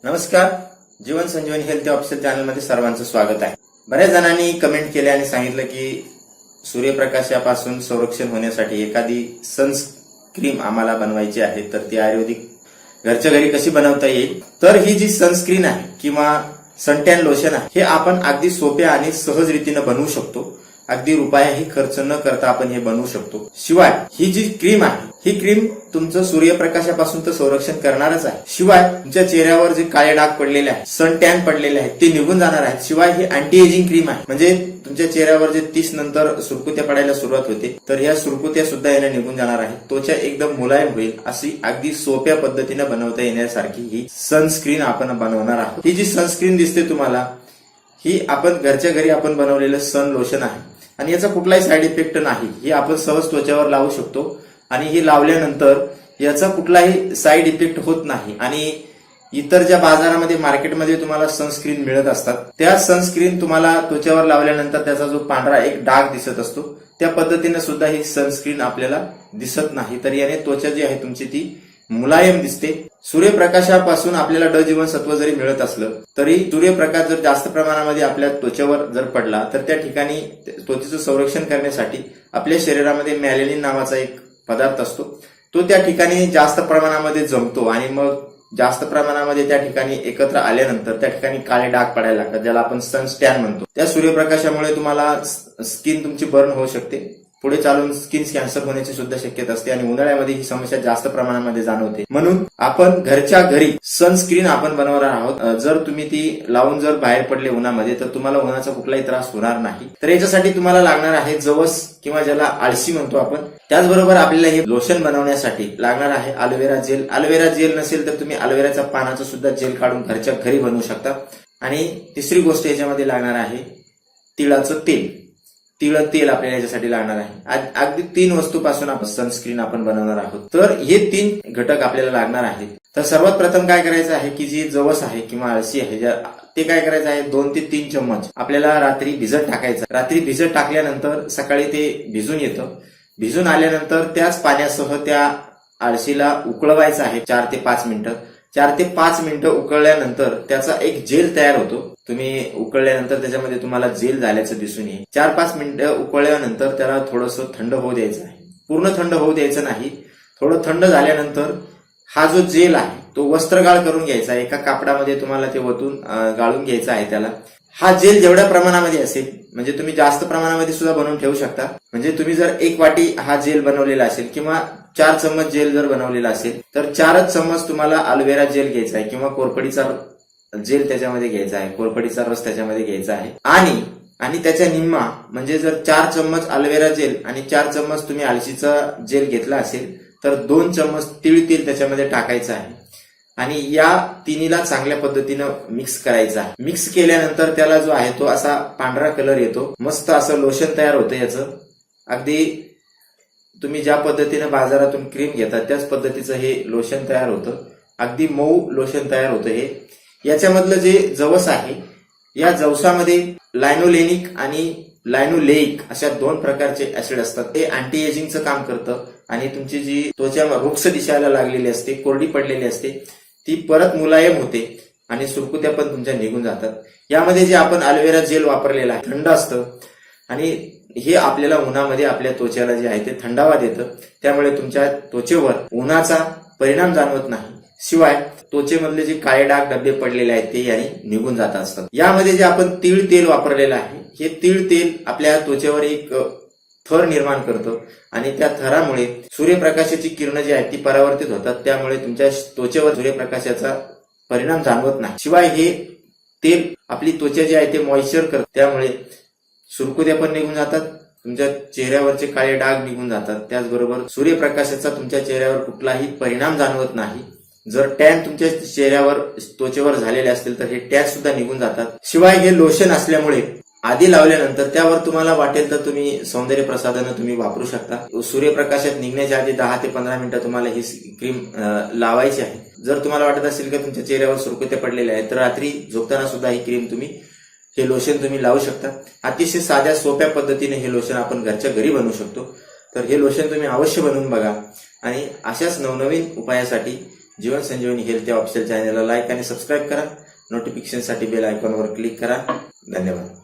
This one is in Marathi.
नमस्कार, जीवन संजीवनी हेल्थ ऑफिशियल चॅनलमध्ये सर्वांचं स्वागत आहे। बऱ्याच जणांनी कमेंट केले आणि सांगितलं की सूर्यप्रकाशापासून संरक्षण होण्यासाठी एखादी सनस्क्रीन आम्हाला बनवायची आहे, तर ती आयुर्वेदिक घरच्या घरी कशी बनवता येईल। तर ही जी सनस्क्रीन आहे किंवा सनटॅन लोशन आहे, हे आपण अगदी सोप्या आणि सहज रीतीने बनवू शकतो। अगदी रुपयाही खर्च न करता आपण हे बनवू शकतो। शिवाय ही जी क्रीम आहे, ही क्रीम तुमचं सूर्यप्रकाशापासून तर संरक्षण करणारच आहे, शिवाय तुमच्या चेहऱ्यावर जे काळे डाग पडलेले आहेत, सन टॅन पडलेले आहेत, ते निघून जाणार आहेत। शिवाय ही अँटी एजिंग क्रीम आहे, म्हणजे तुमच्या चेहऱ्यावर जे 30 नंतर सुरकुत्या पडायला सुरुवात होते, तर ह्या सुरकुत्या सुद्धा याने निघून जाणार आहेत। त्वचा एकदम मुलायम होईल, अशी अगदी सोप्या पद्धतीने बनवता येण्यासारखी ही सनस्क्रीन आपण बनवणार आहोत। ही जी सनस्क्रीन दिसते तुम्हाला, ही आपण घरच्या घरी आपण बनवलेलं सन लोशन आहे आणि याचा कुठलाही साईड इफेक्ट नाही। ही आपण सहज त्वचावर लावू शकतो आणि हे लावल्यानंतर याचा कुठलाही साईड इफेक्ट होत नाही। आणि इतर ज्या बाजारामध्ये मार्केटमध्ये तुम्हाला सनस्क्रीन मिळत असतात, त्या सनस्क्रीन तुम्हाला त्वचावर लावल्यानंतर त्याचा जो पांढरा एक डाग दिसत असतो, त्या पद्धतीने सुद्धा ही सनस्क्रीन आपल्याला दिसत नाही। तर याने त्वचा जी आहे तुमची ती मुलायम दिसते। सूर्यप्रकाशापासून आपल्याला ड जीवनसत्व जरी मिळत असलं तरी सूर्यप्रकाश जर जास्त प्रमाणामध्ये आपल्या त्वचेवर जर पडला, तर त्या ठिकाणी त्वचेचं संरक्षण करण्यासाठी आपल्या शरीरामध्ये मॅलेनिन नावाचा एक पदार्थ असतो, तो त्या ठिकाणी जास्त प्रमाणामध्ये जमतो आणि मग जास्त प्रमाणामध्ये त्या ठिकाणी एकत्र आल्यानंतर त्या ठिकाणी काळे डाग पडायला लागतात, ज्याला आपण सनस्टॅन म्हणतो। त्या सूर्यप्रकाशामुळे तुम्हाला स्किन तुमची बर्न होऊ शकते, पुढे चालून स्किन कॅन्सर होण्याची सुद्धा शक्यता असते आणि उन्हाळ्यामध्ये ही समस्या जास्त प्रमाणामध्ये जाणवते। म्हणून आपण घरच्या घरी सनस्क्रीन आपण बनवणार आहोत। जर तुम्ही ती लावून जर बाहेर पडले उन्हामध्ये, तर तुम्हाला उन्हाचा कुठलाही त्रास होणार नाही। तर याच्यासाठी तुम्हाला लागणार आहे जवस किंवा ज्याला आळशी म्हणतो आपण। त्याचबरोबर आपल्याला हे लोशन बनवण्यासाठी लागणार आहे अलोवेरा जेल। अलोवेरा जेल नसेल तर तुम्ही अलोवेराच्या पानाचं सुद्धा जेल काढून घरच्या घरी बनवू शकता। आणि तिसरी गोष्ट याच्यामध्ये लागणार आहे तिळाचं तेल। तिळ तेल आपल्याला याच्यासाठी लागणार आहे। अगदी 3 वस्तूपासून आपण सनस्क्रीन आपण बनवणार आहोत। तर हे 3 घटक आपल्याला लागणार आहेत। तर सर्वात प्रथम काय करायचं आहे की जी जवस आहे किंवा आळशी आहे, ते काय करायचं आहे 2 ते 3 चम्मच आपल्याला रात्री भिजत टाकायचं। रात्री भिजत टाकल्यानंतर सकाळी ते भिजून येतं। भिजून आल्यानंतर त्याच पाण्यासह त्या आळशीला उकळवायचं आहे 4 ते 5 मिनिटं। 4 ते 5 मिनिटं उकळल्यानंतर त्याचा एक जेल तयार होतो। तुम्ही उकळल्यानंतर त्याच्यामध्ये तुम्हाला जेल झाल्याचं दिसून येईल। 4-5 मिनिटं उकळल्यानंतर त्याला थोडंसं थंड होऊ द्यायचं आहे, पूर्ण थंड होऊ द्यायचं नाही। थोडं थंड झाल्यानंतर हा जो जेल आहे तो वस्त्रगाळ करून घ्यायचा, एका कापडामध्ये तुम्हाला ते वतून गाळून घ्यायचा आहे त्याला। हा जेल जेवढ्या प्रमाणामध्ये असेल, म्हणजे तुम्ही जास्त प्रमाणामध्ये सुद्धा बनवून ठेवू शकता। म्हणजे तुम्ही जर 1 वाटी हा जेल बनवलेला असेल किंवा 4 चम्मच जेल जर बनवलेला असेल, तर 4च चम्मच तुम्हाला अलोवेरा जेल घ्यायचा आहे किंवा कोरफडीचा जेल त्याच्यामध्ये घ्यायचा आहे, कोरफडीचा रस त्याच्यामध्ये घ्यायचा आहे। आणि त्याच्या निम्मा म्हणजे जर 4 चम्मच अलोवेरा जेल आणि 4 चम्मच तुम्ही आळशीचा जेल घेतला असेल, तर 2 चम्मच तीळ तेल त्याच्यामध्ये टाकायचं आहे आणि या तिन्हीला चांगल्या पद्धतीनं मिक्स करायचं आहे। मिक्स केल्यानंतर त्याला जो आहे तो असा पांढरा कलर येतो, मस्त असं लोशन तयार होतं याचं। अगदी तुम्ही ज्या पद्धतीने बाजारातून क्रीम घेतात त्याच पद्धतीचं हे लोशन तयार होतं। अगदी मऊ लोशन तयार होतं हे। याच्यामधलं जे जवस आहे, या जवसामध्ये लायनोलेनिक आणि लायनोलेइक अशा 2 प्रकारचे ऍसिड असतात। ते अँटी एजिंगचं काम करतं आणि तुमची जी त्वचा रुक्ष दिसायला लागलेली असते, कोरडी पडलेली असते, ती परत मुलायम होते आणि सुरकुत्या पण तुमच्या निघून जातात। यामध्ये जे आपण अलोवेरा जेल वापरलेला आहे थंड असतं आणि हे आपल्याला उन्हामध्ये आपल्या त्वचेला जे आहे ते थंडावा देतं, त्यामुळे तुमच्या त्वचेवर उन्हाचा परिणाम जाणवत नाही। शिवाय त्वचेमधले जे काळे डाग डबे पडलेले आहेत ते याने निघून जात असतात। यामध्ये जे आपण तीळ तेल वापरलेलं आहे, हे तीळ तेल आपल्या त्वचेवर एक थर निर्माण करतं आणि त्या थरामुळे सूर्यप्रकाशाची किरण जी आहेत ती परावर्तित होतात, त्यामुळे तुमच्या त्वचेवर सूर्यप्रकाशाचा परिणाम जाणवत नाही। शिवाय हे तेल आपली त्वचा जी आहे ते मॉइश्चर करतं, त्यामुळे सुरकुत्या पण निघून जातात, तुमच्या चेहऱ्यावरचे काळे डाग निघून जातात। त्याचबरोबर सूर्यप्रकाशाचा तुमच्या चेहऱ्यावर कुठलाही परिणाम जाणवत नाही। जर टॅन तुमच्या चेहऱ्यावर त्वचेवर झालेले असतील तर हे टॅन सुद्धा निघून जातात। शिवाय हे लोशन असल्यामुळे आधी लावल्यानंतर त्यावर तुम्हाला वाटेल तर तुम्ही सौंदर्य प्रसाधनं तुम्ही वापरू शकता। सूर्यप्रकाशात निघण्याच्या आधी 10 ते 15 मिनिटं तुम्हाला ही क्रीम लावायची आहे। जर तुम्हाला वाटत असेल की तुमच्या चेहऱ्यावर सुरकुत्या पडलेल्या आहेत, तर रात्री झोपताना सुद्धा ही क्रीम हे लोशन तुम्ही लावू शकता। अतिशय साध्या सोप्या पद्धतीने हे लोशन आपण घरच्या घरी बनवू शकतो। तर हे लोशन तुम्ही अवश्य बनवून बघा आणि अशाच नवनवीन उपायासाठी जीवन संजीवनी हेल्थ या ऑफिशियल चॅनलला लाईक आणि सबस्क्राईब करा. नोटिफिकेशनसाठी बेल आयकॉनवर क्लिक करा. धन्यवाद.